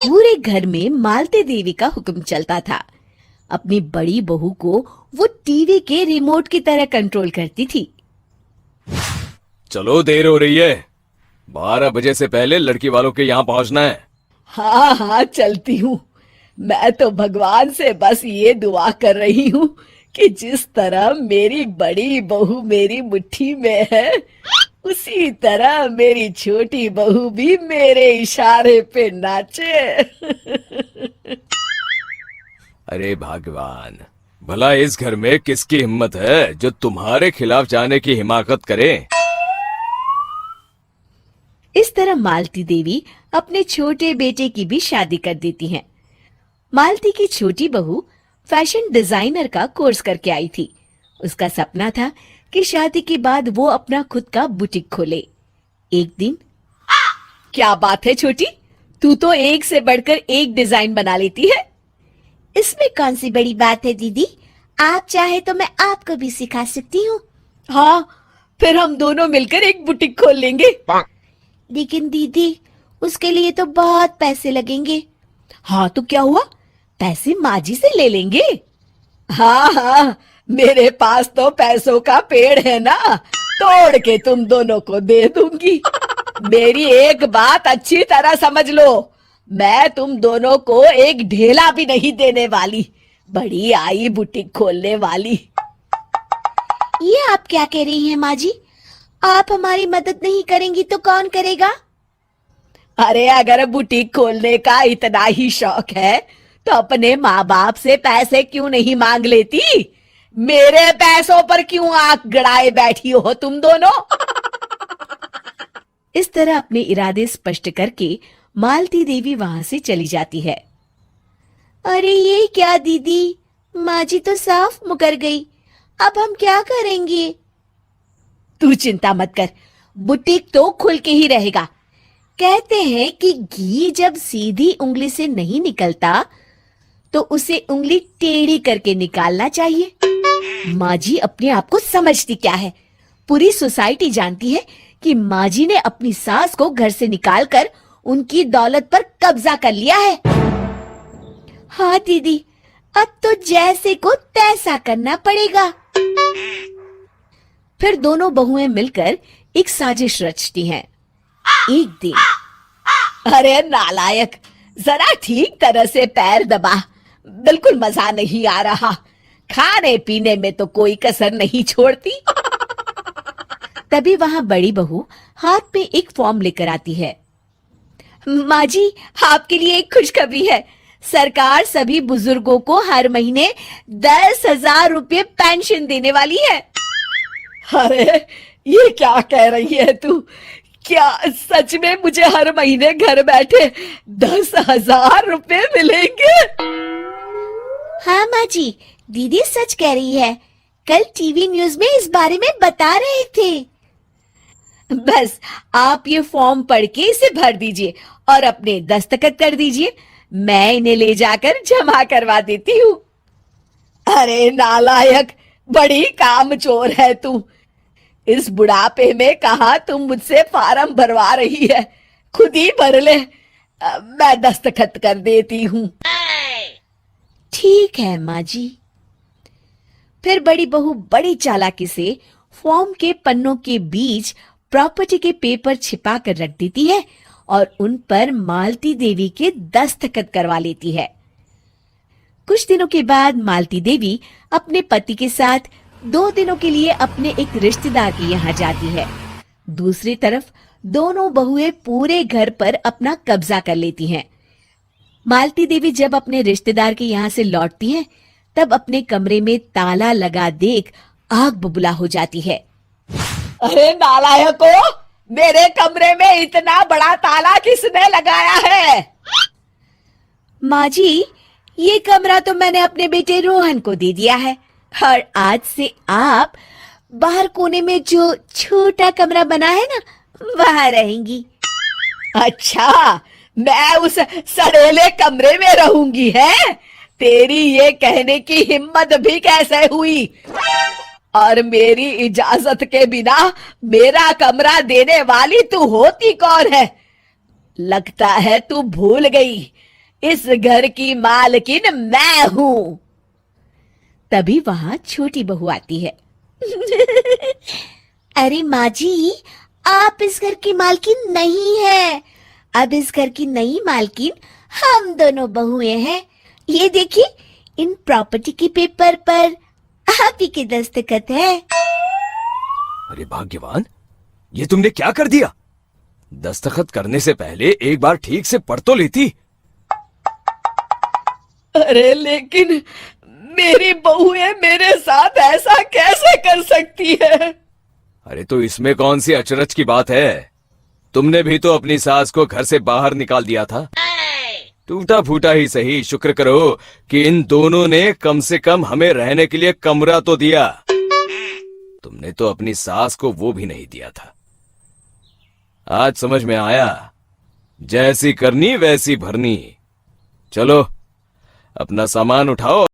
पूरे घर में मालती देवी का हुक्म चलता था। अपनी बड़ी बहू को वो टीवी के रिमोट की तरह कंट्रोल करती थी। चलो, देर हो रही है। 12 बजे से पहले लड़की वालों के यहाँ पहुंचना है। हाँ हाँ, चलती हूँ। मैं तो भगवान से बस ये दुआ कर रही हूँ कि जिस तरह मेरी बड़ी बहू मेरी मुट्ठी में है, उसी तरह मेरी छोटी बहू भी मेरे इशारे पे नाचे। अरे भगवान, भला इस घर में किसकी हिम्मत है जो तुम्हारे खिलाफ जाने की हिमाकत करे। इस तरह मालती देवी अपने छोटे बेटे की भी शादी कर देती हैं। मालती की छोटी बहू फैशन डिजाइनर का कोर्स करके आई थी। उसका सपना था कि शादी के बाद वो अपना खुद का बुटीक खोले। एक दिन, क्या बात है छोटी, तू तो एक से बढ़कर एक डिजाइन बना लेती है। इसमें कौन सी बड़ी बात है दीदी, आप चाहे तो मैं आपको भी सिखा सकती हूँ। हाँ, फिर हम दोनों मिलकर एक बुटीक खोल लेंगे। लेकिन दीदी, उसके लिए तो बहुत पैसे लगेंगे। हाँ तो क्या हुआ, पैसे माँ जी से ले लेंगे। हाँ हाँ, मेरे पास तो पैसों का पेड़ है ना, तोड़ के तुम दोनों को दे दूंगी। मेरी एक बात अच्छी तरह समझ लो, मैं तुम दोनों को एक ढेला भी नहीं देने वाली। बड़ी आई बुटीक खोलने वाली। ये आप क्या कह रही हैं माँ जी? आप हमारी मदद नहीं करेंगी तो कौन करेगा? अरे अगर बुटीक खोलने का इतना ही शौक है तो अपने माँ बाप से पैसे क्यों नहीं मांग लेती? मेरे पैसों पर क्यों आंख गड़ाए बैठी हो तुम दोनों? इस तरह अपने इरादे स्पष्ट करके मालती देवी वहां से चली जाती है। अरे ये क्या दीदी, माँ जी तो साफ मुकर गई, अब हम क्या करेंगे? तू चिंता मत कर, बुटीक तो खुल के ही रहेगा। कहते हैं कि घी जब सीधी उंगली से नहीं निकलता तो उसे उंगली टेढ़ी करके निकालना चाहिए। माँ जी अपने आप को समझती क्या है? पूरी सोसाइटी जानती है कि माँ जी ने अपनी सास को घर से निकालकर उनकी दौलत पर कब्जा कर लिया है। हाँ दीदी, अब तो जैसे को तैसा करना पड़ेगा। फिर दोनों बहुएं मिलकर एक साजिश रचती हैं। एक दिन, अरे नालायक, जरा ठीक तरह से पैर दबा, बिल्कुल मजा नहीं आ रहा। खाने पीने में तो कोई कसर नहीं छोड़ती। तभी वहां बड़ी बहू हाथ में एक फॉर्म लेकर आती है। माँ जी, आपके लिए एक खुशखबरी है। सरकार सभी बुजुर्गों को हर महीने 10,000 रुपये पेंशन देने वाली है। अरे ये क्या कह रही है तू? क्या सच में मुझे हर महीने घर बैठे 10,000 रुपये मिलेंगे? हाँ माँ जी, दीदी सच कह रही है। कल टीवी न्यूज में इस बारे में बता रहे थे। बस आप ये फॉर्म पढ़ के इसे भर दीजिए और अपने दस्तखत कर दीजिए। मैं इन्हें ले जाकर जमा करवा देती हूँ। अरे नालायक, बड़ी कामचोर है तू। इस बुढ़ापे में कहा तुम मुझसे फार्म भरवा रही है, खुद ही भर ले। मैं दस्तखत कर देती हूँ। ठीक है माँ जी। फिर बड़ी बहू बड़ी चालाकी से फॉर्म के पन्नों के बीच प्रॉपर्टी के पेपर छिपा कर रख देती है और उन पर मालती देवी के दस्तखत करवा लेती है। कुछ दिनों के बाद मालती देवी अपने पति के साथ 2 दिनों के लिए अपने एक रिश्तेदार के यहाँ जाती है। दूसरी तरफ दोनों बहुएं पूरे घर पर अपना कब्जा कर लेती हैं। मालती देवी जब अपने रिश्तेदार के यहाँ से लौटती हैं, तब अपने कमरे में ताला लगा देख आग बबूला हो जाती है। अरे नालायको, मेरे कमरे में इतना बड़ा ताला किसने लगाया है? माँ जी, ये कमरा तो मैंने अपने बेटे रोहन को दे दिया है और आज से आप बाहर कोने में जो छोटा कमरा बना है ना, वहां रहेंगी। अच्छा, मैं उस सड़ेले कमरे में रहूंगी है? तेरी ये कहने की हिम्मत भी कैसे हुई? और मेरी इजाजत के बिना मेरा कमरा देने वाली तू होती कौन है? लगता है तू भूल गई इस घर की मालकिन मैं हूं। तभी वहां छोटी बहू आती है। अरे माँ जी, आप इस घर की मालकिन नहीं है। अब इस घर की नई मालकिन हम दोनों बहुएं हैं। ये देखिए, इन प्रॉपर्टी के पेपर पर आप ही के दस्तखत है। अरे भाग्यवान, ये तुमने क्या कर दिया? दस्तखत करने से पहले एक बार ठीक से पढ़ तो लेती। अरे लेकिन मेरी बहुएं मेरे साथ ऐसा कैसे कर सकती है? अरे तो इसमें कौन सी अचरज की बात है? तुमने भी तो अपनी सास को घर से बाहर निकाल दिया था। टूटा फूटा ही सही, शुक्र करो कि इन दोनों ने कम से कम हमें रहने के लिए कमरा तो दिया। तुमने तो अपनी सास को वो भी नहीं दिया था। आज समझ में आया, जैसी करनी वैसी भरनी। चलो अपना सामान उठाओ